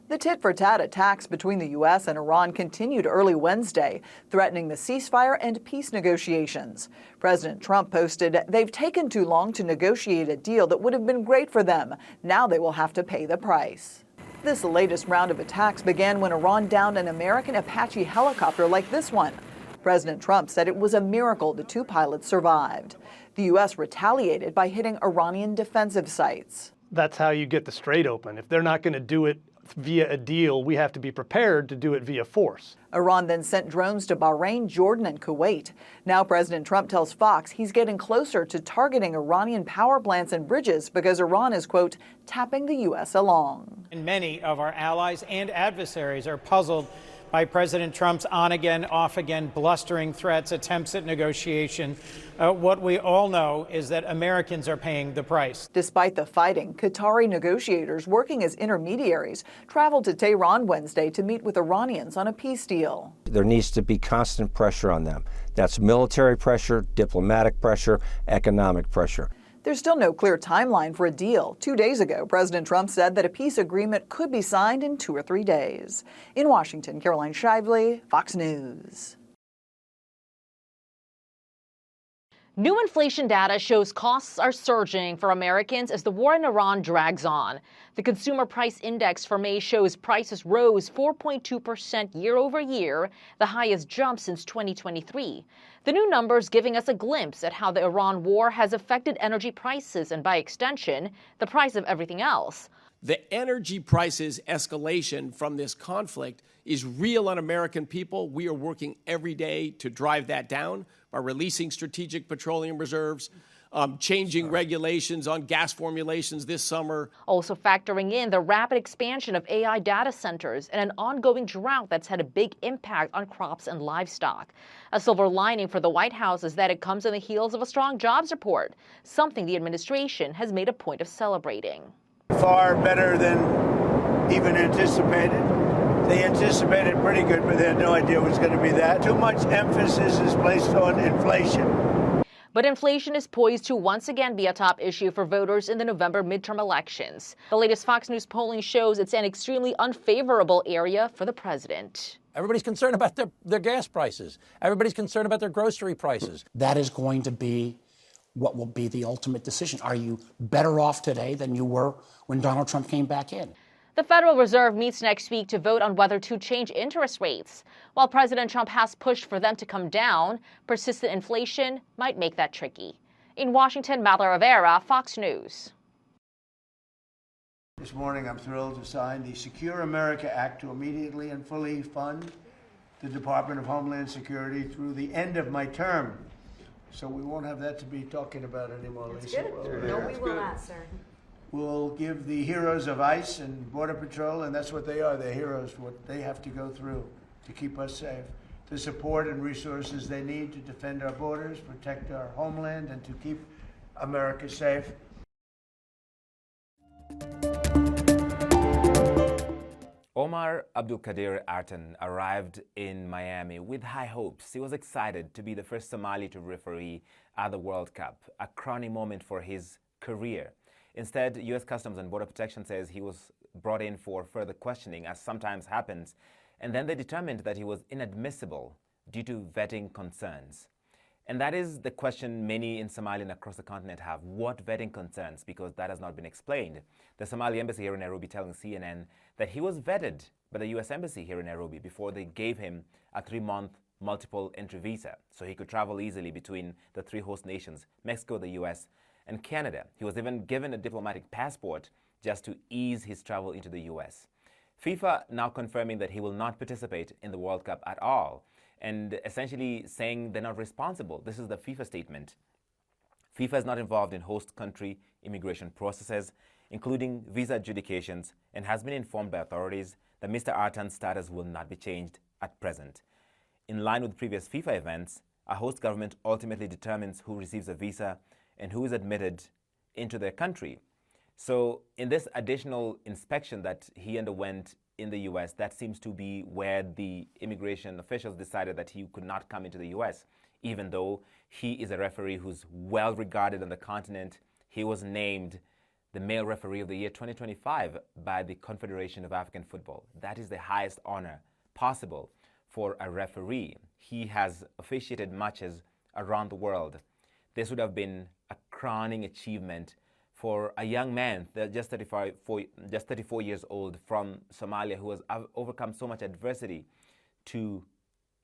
The tit-for-tat attacks between the U.S. and Iran continued early Wednesday, threatening the ceasefire and peace negotiations. President Trump posted, "They've taken too long to negotiate a deal that would have been great for them. Now they will have to pay the price." This latest round of attacks began when Iran downed an American Apache helicopter like this one. President Trump said it was a miracle the two pilots survived. The U.S. retaliated by hitting Iranian defensive sites. That's how you get the Strait open. If they're not going to do it via a deal, we have to be prepared to do it via force. Iran then sent drones to Bahrain, Jordan, and Kuwait. Now President Trump tells Fox he's getting closer to targeting Iranian power plants and bridges because Iran is, quote, tapping the U.S. along. And many of our allies and adversaries are puzzled by President Trump's on-again, off-again, blustering threats, attempts at negotiation. What we all know is that Americans are paying the price. Despite the fighting, Qatari negotiators working as intermediaries traveled to Tehran Wednesday to meet with Iranians on a peace deal. There needs to be constant pressure on them. That's military pressure, diplomatic pressure, economic pressure. There's still no clear timeline for a deal. 2 days ago, President Trump said that a peace agreement could be signed in 2 or 3 days. In Washington, Caroline Shively, Fox News. New inflation data shows costs are surging for Americans as the war in Iran drags on. The Consumer Price Index for May shows prices rose 4.2% year over year, the highest jump since 2023. The new numbers giving us a glimpse at how the Iran war has affected energy prices and, by extension, the price of everything else. The energy prices escalation from this conflict is real on American people. We are working every day to drive that down by releasing strategic petroleum reserves, changing regulations on gas formulations this summer. Also factoring in the rapid expansion of AI data centers and an ongoing drought that's had a big impact on crops and livestock. A silver lining for the White House is that it comes on the heels of a strong jobs report, something the administration has made a point of celebrating. Far better than even anticipated. They anticipated pretty good, but they had no idea it was going to be that. Too much emphasis is placed on inflation. But inflation is poised to once again be a top issue for voters in the November midterm elections. The latest Fox News polling shows it's an extremely unfavorable area for the president. Everybody's concerned about their gas prices. Everybody's concerned about their grocery prices. That is going to be what will be the ultimate decision. Are you better off today than you were when Donald Trump came back in? The Federal Reserve meets next week to vote on whether to change interest rates. While President Trump has pushed for them to come down, persistent inflation might make that tricky. In Washington, Mala Rivera, Fox News. This morning, I'm thrilled to sign the Secure America Act to immediately and fully fund the Department of Homeland Security through the end of my term. So we won't have that to be talking about anymore, Lisa. No, we will not, sir. We'll give the heroes of ICE and Border Patrol, and that's what they are, they're heroes, what they have to go through to keep us safe, the support and resources they need to defend our borders, protect our homeland, and to keep America safe. Omar Abdulkadir Artan arrived in Miami with high hopes. He was excited to be the first Somali to referee at the World Cup, a crowning moment for his career. Instead, U.S. Customs and Border Protection says he was brought in for further questioning, as sometimes happens, and then they determined that he was inadmissible due to vetting concerns. And that is the question many in Somalia and across the continent have. What vetting concerns? Because that has not been explained. The Somali embassy here in Nairobi telling CNN that he was vetted by the U.S. embassy here in Nairobi before they gave him a 3-month multiple entry visa, so he could travel easily between the 3 host nations, Mexico, the U.S., and Canada. He was even given a diplomatic passport just to ease his travel into the U.S. FIFA now confirming that he will not participate in the World Cup at all, and essentially saying they're not responsible. This is the FIFA statement. FIFA is not involved in host country immigration processes, including visa adjudications, and has been informed by authorities that Mr. Artan's status will not be changed at present. In line with previous FIFA events, a host government ultimately determines who receives a visa and who is admitted into their country. So in this additional inspection that he underwent in the U.S., that seems to be where the immigration officials decided that he could not come into the U.S., even though he is a referee who's well regarded on the continent. He was named the male referee of the year 2025 by the Confederation of African Football. That is the highest honor possible for a referee. He has officiated matches around the world. This would have been a crowning achievement for a young man, just 34 years old, from Somalia, who has overcome so much adversity to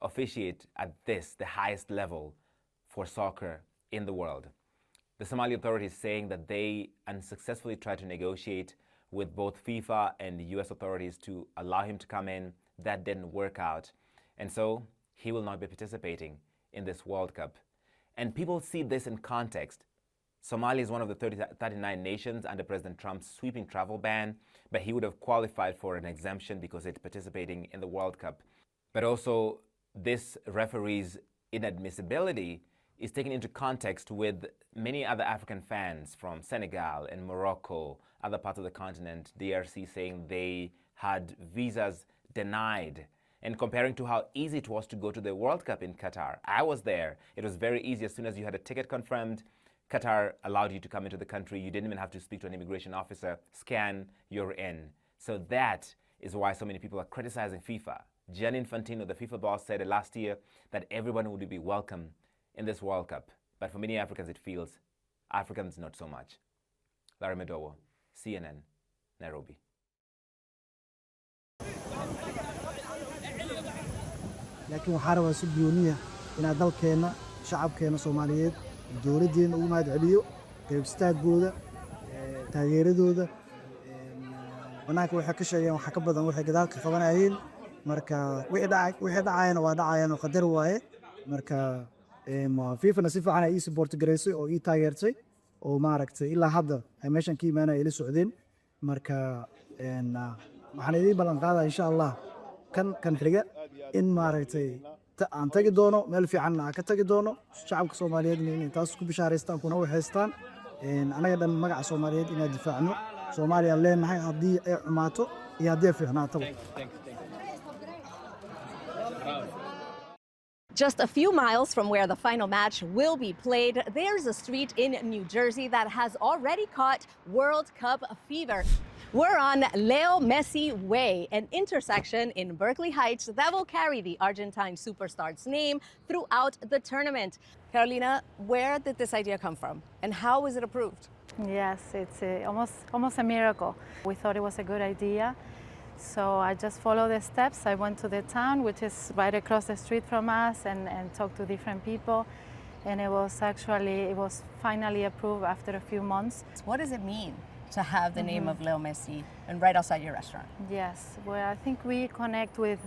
officiate at this, the highest level for soccer in the world. The Somali authorities saying that they unsuccessfully tried to negotiate with both FIFA and the US authorities to allow him to come in. That didn't work out. And so he will not be participating in this World Cup. And people see this in context. Somalia is one of the 39 nations under President Trump's sweeping travel ban, but he would have qualified for an exemption because it's participating in the World Cup. But also, this referee's inadmissibility is taken into context with many other African fans from Senegal and Morocco, other parts of the continent, DRC, saying they had visas denied, and comparing to how easy it was to go to the World Cup in Qatar. I was there. It was very easy. As soon as you had a ticket confirmed, Qatar allowed you to come into the country. You didn't even have to speak to an immigration officer. Scan, you're in. So that is why so many people are criticizing FIFA. Gianni Infantino, the FIFA boss, said last year that everyone would be welcome in this World Cup. But for many Africans, it feels Africans not so much. Larry Medowo, CNN, Nairobi. laakiin waxaa rabaa si gooniya inaan dalkeena shacabkeena Soomaaliyeed dowladeena ugu mahad celiyo qayb istaagooda taageeradooda wanaag waxay ka sheegeen waxa ka badan waxay gadaal ka qabanayeen marka wixii dhacayna waa dhacayaan oo qadar waaye marka FIFA na si fiican ay support gareysay oo ii taageertay oo maaragtay ilaa hadda ay meeshan ka imaanay ila socdeen marka waxaan idin ballan qaadaa insha Allah kan xiga in maaragtay aan tagi doono meel fiican aan ka tagi doono shacabka Soomaaliyeed inay taas ku bishaaraystaan kuna waxaystaan anaga dhan magaca Soomaaliyeed inaan difaacno Soomaaliya leenahay haddii ay xumaato iyo haddii ay fiicnaato. Just a few miles from where the final match will be played, there's a street in New Jersey that has already caught World Cup fever. We're on Leo Messi Way, an intersection in Berkeley Heights that will carry the Argentine superstar's name throughout the tournament. Carolina, where did this idea come from and how was it approved? Yes, it's almost a miracle. We thought it was a good idea. So I just followed the steps. I went to the town, which is right across the street from us, and talked to different people. And it was finally approved after a few months. What does it mean to have the name of Leo Messi and right outside your restaurant? Yes, well, I think we connect with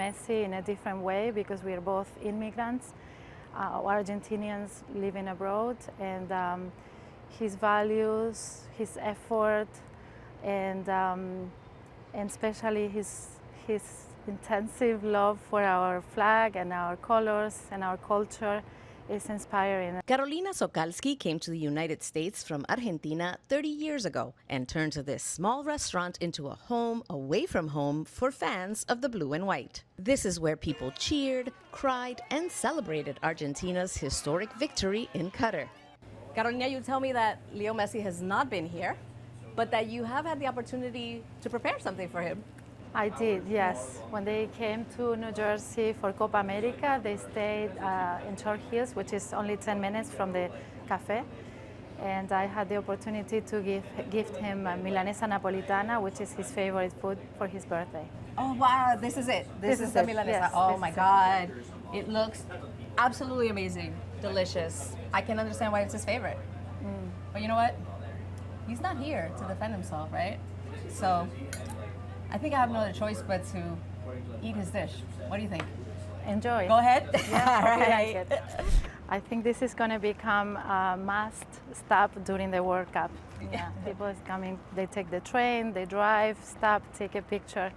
Messi in a different way because we are both immigrants. Argentinians living abroad, and his values, his effort, and especially his intensive love for our flag and our colors and our culture is inspiring. Carolina Sokalski came to the United States from Argentina 30 years ago and turned this small restaurant into a home away from home for fans of the blue and white. This is where people cheered, cried, and celebrated Argentina's historic victory in Qatar. Carolina, you tell me that Leo Messi has not been here, but that you have had the opportunity to prepare something for him. I did, yes. When they came to New Jersey for Copa America, they stayed in Short Hills, which is only 10 minutes from the cafe. And I had the opportunity to gift him a Milanesa Napolitana, which is his favorite food for his birthday. Oh, wow, this is it. This is the Milanesa. Yes, oh my God. It looks absolutely amazing, delicious. I can understand why it's his favorite. But you know what? He's not here to defend himself, right? So I think I have no other choice but to eat his dish. What do you think? Enjoy. Go ahead. Yeah, all right. I think this is going to become a must stop during the World Cup. Yeah, people is coming, they take the train, they drive, stop, take a picture.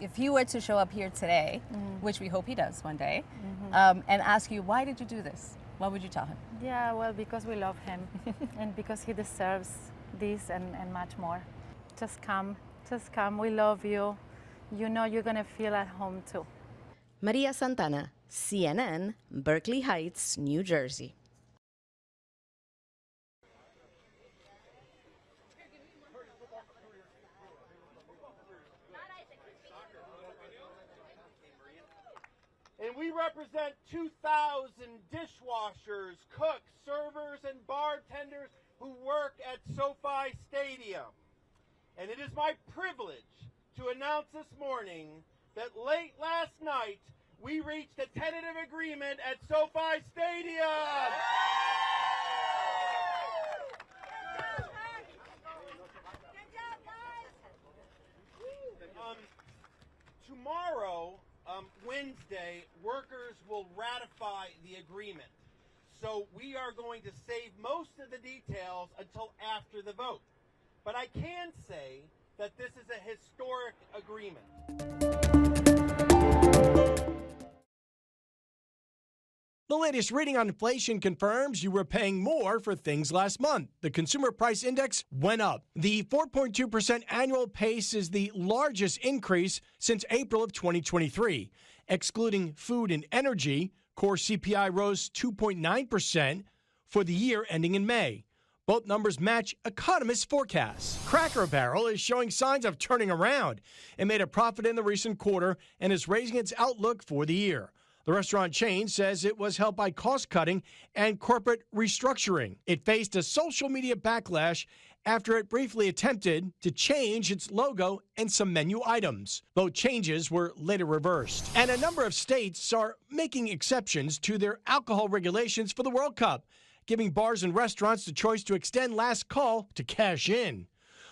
If he were to show up here today, which we hope he does one day, and ask you, why did you do this? What would you tell him? Yeah, well, because we love him and because he deserves this and much more. Just come, we love you. You know you're going to feel at home too. Maria Santana, CNN, Berkeley Heights, New Jersey. And we represent 2,000 dishwashers, cooks, servers, and bartenders who work at SoFi Stadium. And it is my privilege to announce this morning that late last night, we reached a tentative agreement at SoFi Stadium. Tomorrow, Wednesday, workers will ratify the agreement. So we are going to save most of the details until after the vote. But I can say that this is a historic agreement. The latest reading on inflation confirms you were paying more for things last month. The consumer price index went up. The 4.2% annual pace is the largest increase since April of 2023. Excluding food and energy, core CPI rose 2.9% for the year ending in May. Both numbers match economists' forecasts. Cracker Barrel is showing signs of turning around. It made a profit in the recent quarter and is raising its outlook for the year. The restaurant chain says it was helped by cost-cutting and corporate restructuring. It faced a social media backlash after it briefly attempted to change its logo and some menu items. Both changes were later reversed. And a number of states are making exceptions to their alcohol regulations for the World Cup, giving bars and restaurants the choice to extend last call to cash in.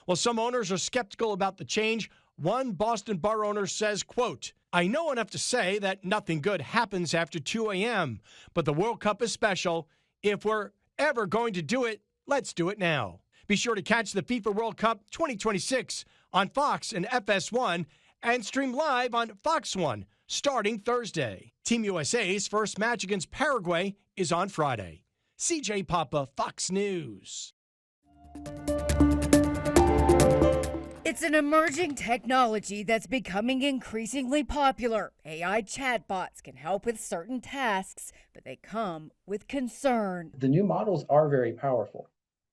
While some owners are skeptical about the change, one Boston bar owner says, quote, "I know enough to say that nothing good happens after 2 a.m., but the World Cup is special. If we're ever going to do it, let's do it now." Be sure to catch the FIFA World Cup 2026 on Fox and FS1 and stream live on Fox 1 starting Thursday. Team USA's first match against Paraguay is on Friday. CJ Papa, Fox News. It's an emerging technology that's becoming increasingly popular. AI chatbots can help with certain tasks, but they come with concern. The new models are very powerful.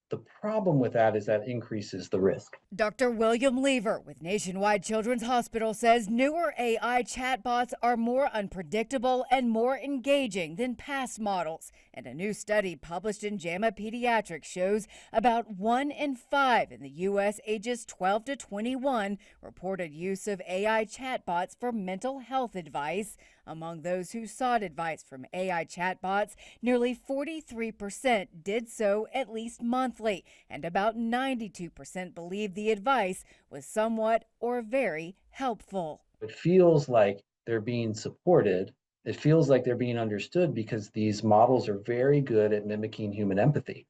The problem with that is that increases the risk. Dr. William Lever with Nationwide Children's Hospital says newer AI chatbots are more unpredictable and more engaging than past models. And a new study published in JAMA Pediatrics shows about 1 in 5 in the U.S. ages 12 to 21 reported use of AI chatbots for mental health advice. Among those who sought advice from AI chatbots, nearly 43% did so at least monthly, and about 92% believed the advice was somewhat or very helpful. It feels like they're being supported. It feels like they're being understood because these models are very good at mimicking human empathy.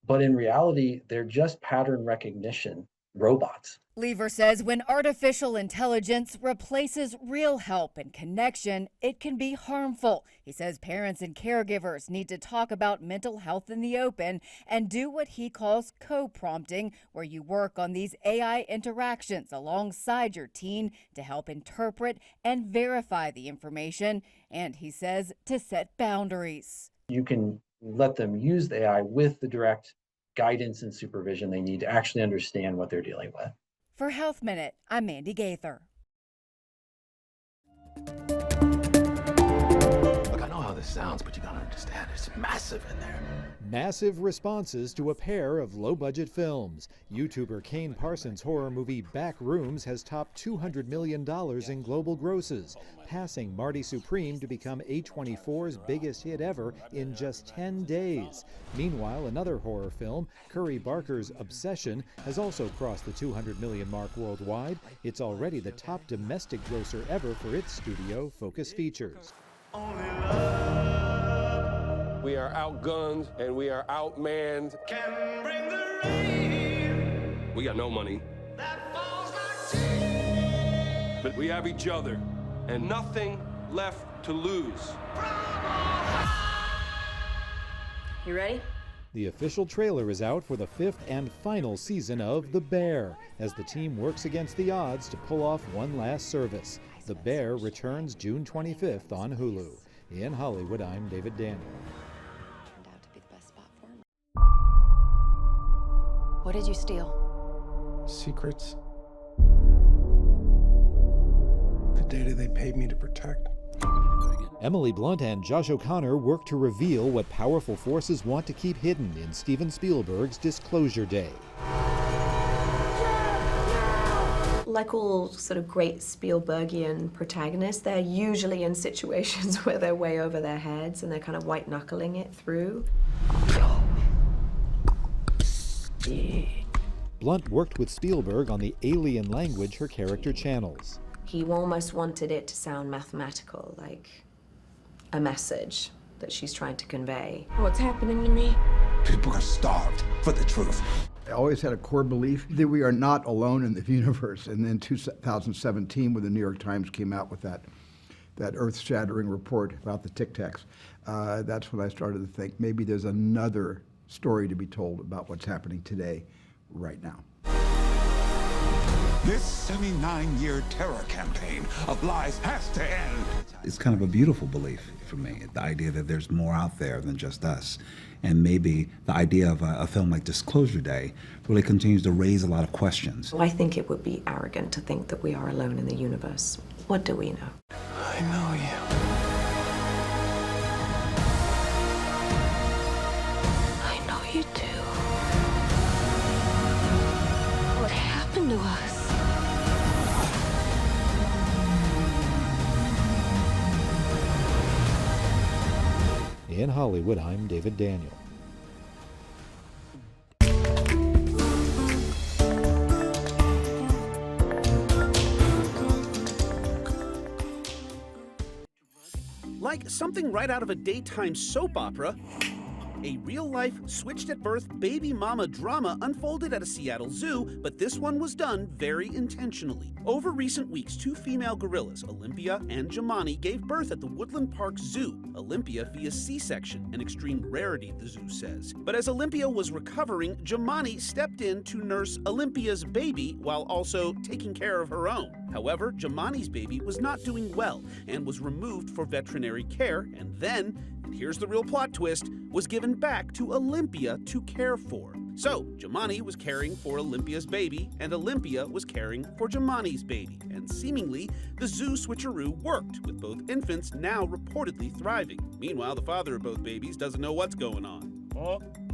But in reality, they're just pattern recognition robots. Lever says when artificial intelligence replaces real help and connection, it can be harmful. He says parents and caregivers need to talk about mental health in the open and do what he calls co-prompting, where you work on these AI interactions alongside your teen to help interpret and verify the information. And he says to set boundaries. You can let them use the AI with the direct guidance and supervision they need to actually understand what they're dealing with. For Health Minute, I'm Mandy Gaither. Look, I know how this sounds, but you gotta understand, it's massive in there. Massive responses to a pair of low-budget films. YouTuber Kane Parsons' horror movie Backrooms has topped $200 million in global grosses, passing Marty Supreme to become A24's biggest hit ever in just 10 days. Meanwhile, another horror film, Curry Barker's Obsession, has also crossed the 200 million mark worldwide. It's already the top domestic grosser ever for its studio, Focus Features. We are outgunned and we are outmanned. Can bring the rain. We got no money. That falls like but we have each other and nothing left to lose. You ready? The official trailer is out for the 5th and final season of The Bear, as the team works against the odds to pull off one last service. The Bear returns June 25th on Hulu. In Hollywood, I'm David Daniel. What did you steal? Secrets. The data they paid me to protect. Emily Blunt and Josh O'Connor work to reveal what powerful forces want to keep hidden in Steven Spielberg's Disclosure Day. Like all sort of great Spielbergian protagonists, they're usually in situations where they're way over their heads and they're kind of white-knuckling it through. Blunt worked with Spielberg on the alien language her character channels. He almost wanted it to sound mathematical, like a message that she's trying to convey. What's happening to me? People are starved for the truth. I always had a core belief that we are not alone in the universe. And then 2017, when the New York Times came out with that earth-shattering report about the Tic Tacs, that's when I started to think maybe there's another story to be told about what's happening today, right now. This 79-year terror campaign of lies has to end. It's kind of a beautiful belief for me, the idea that there's more out there than just us. And maybe the idea of a film like Disclosure Day really continues to raise a lot of questions. I think it would be arrogant to think that we are alone in the universe. What do we know? I know you. I know you too. What happened to us? In Hollywood, I'm David Daniel. Like something right out of a daytime soap opera, a real-life, switched-at-birth baby mama drama unfolded at a Seattle zoo, but this one was done very intentionally. Over recent weeks, two female gorillas, Olympia and Jemani, gave birth at the Woodland Park Zoo, Olympia via C-section, an extreme rarity, the zoo says. But as Olympia was recovering, Jemani stepped in to nurse Olympia's baby while also taking care of her own. However, Jemani's baby was not doing well and was removed for veterinary care, and then, and here's the real plot twist, was given back to Olympia to care for. So, Jemani was caring for Olympia's baby, and Olympia was caring for Jemani's baby. And seemingly, the zoo switcheroo worked, with both infants now reportedly thriving. Meanwhile, the father of both babies doesn't know what's going on.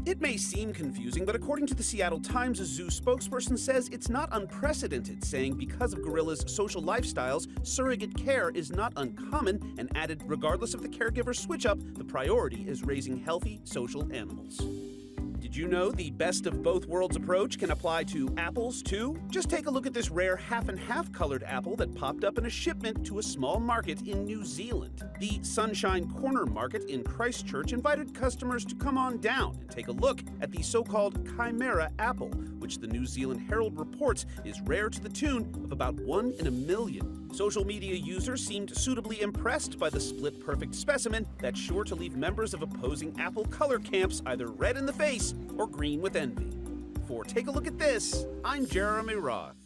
It may seem confusing, but according to the Seattle Times, a zoo spokesperson says it's not unprecedented, saying because of gorillas' social lifestyles, surrogate care is not uncommon, and added, regardless of the caregiver switch-up, the priority is raising healthy social animals. Did you know the best of both worlds approach can apply to apples too? Just take a look at this rare half-and-half colored apple that popped up in a shipment to a small market in New Zealand. The Sunshine Corner Market in Christchurch invited customers to come on down and take a look at the so-called Chimera apple, which the New Zealand Herald reports is rare to the tune of about 1 in a million. Social media users seemed suitably impressed by the split-perfect specimen that's sure to leave members of opposing apple color camps either red in the face or green with envy. For Take a Look at This, I'm Jeremy Roth.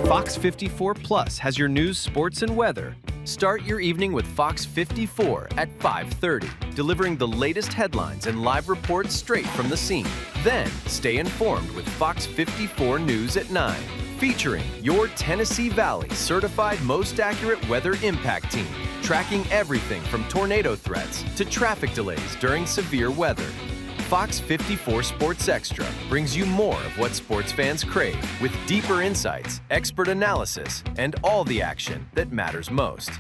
Fox 54 Plus has your news, sports, and weather. Start your evening with Fox 54 at 5:30, delivering the latest headlines and live reports straight from the scene. Then, stay informed with Fox 54 News at 9, featuring your Tennessee Valley certified most accurate weather impact team, tracking everything from tornado threats to traffic delays during severe weather. Fox 54 Sports Extra brings you more of what sports fans crave, with deeper insights, expert analysis, and all the action that matters most.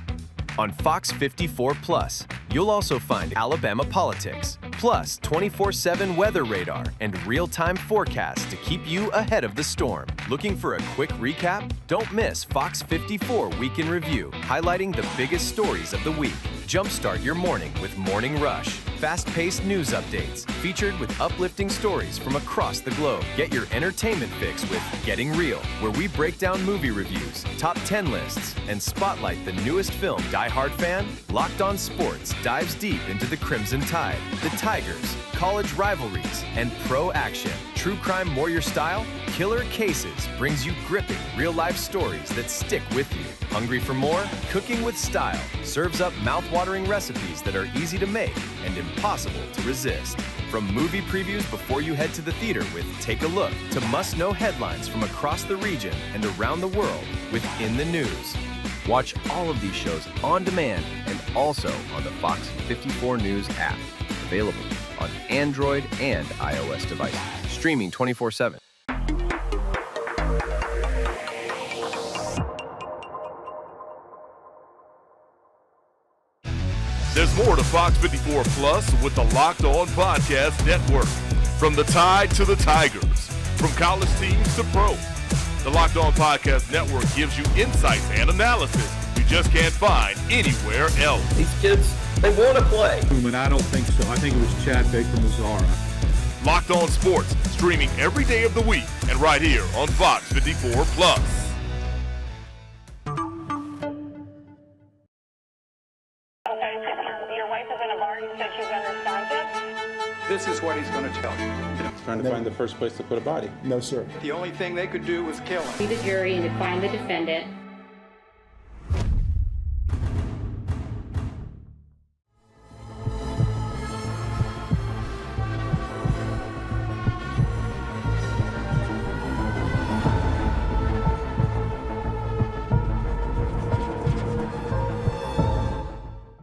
On Fox 54 Plus, you'll also find Alabama politics, plus 24/7 weather radar and real-time forecasts to keep you ahead of the storm. Looking for a quick recap? Don't miss Fox 54 Week in Review, highlighting the biggest stories of the week. Jumpstart your morning with Morning Rush, fast-paced news updates, featured with uplifting stories from across the globe. Get your entertainment fix with Getting Real, where we break down movie reviews, top 10 lists, and spotlight the newest film. Die Hard fan? Locked On Sports dives deep into the Crimson Tide, the Tigers, college rivalries, and pro action. True Crime Warrior Style? Killer Cases brings you gripping, real-life stories that stick with you. Hungry for more? Cooking with Style serves up mouth-watering recipes that are easy to make and impossible to resist. From movie previews before you head to the theater with Take a Look, to must-know headlines from across the region and around the world with In the News. Watch all of these shows on demand and also on the Fox 54 News app. Available on Android and iOS devices. Streaming 24/7. There's more to Fox 54 Plus with the Locked On Podcast Network. From the Tide to the Tigers, from college teams to pro. The Locked On Podcast Network gives you insights and analysis you just can't find anywhere else. These kids, they want to play. And I don't think so. I think it was Chad Baker-Mazzara. Locked On Sports, streaming every day of the week and right here on Fox 54 Plus. This is what he's going to tell you. He's trying to find the first place to put a body. No, sir. The only thing they could do was kill him. The jury and to find the defendant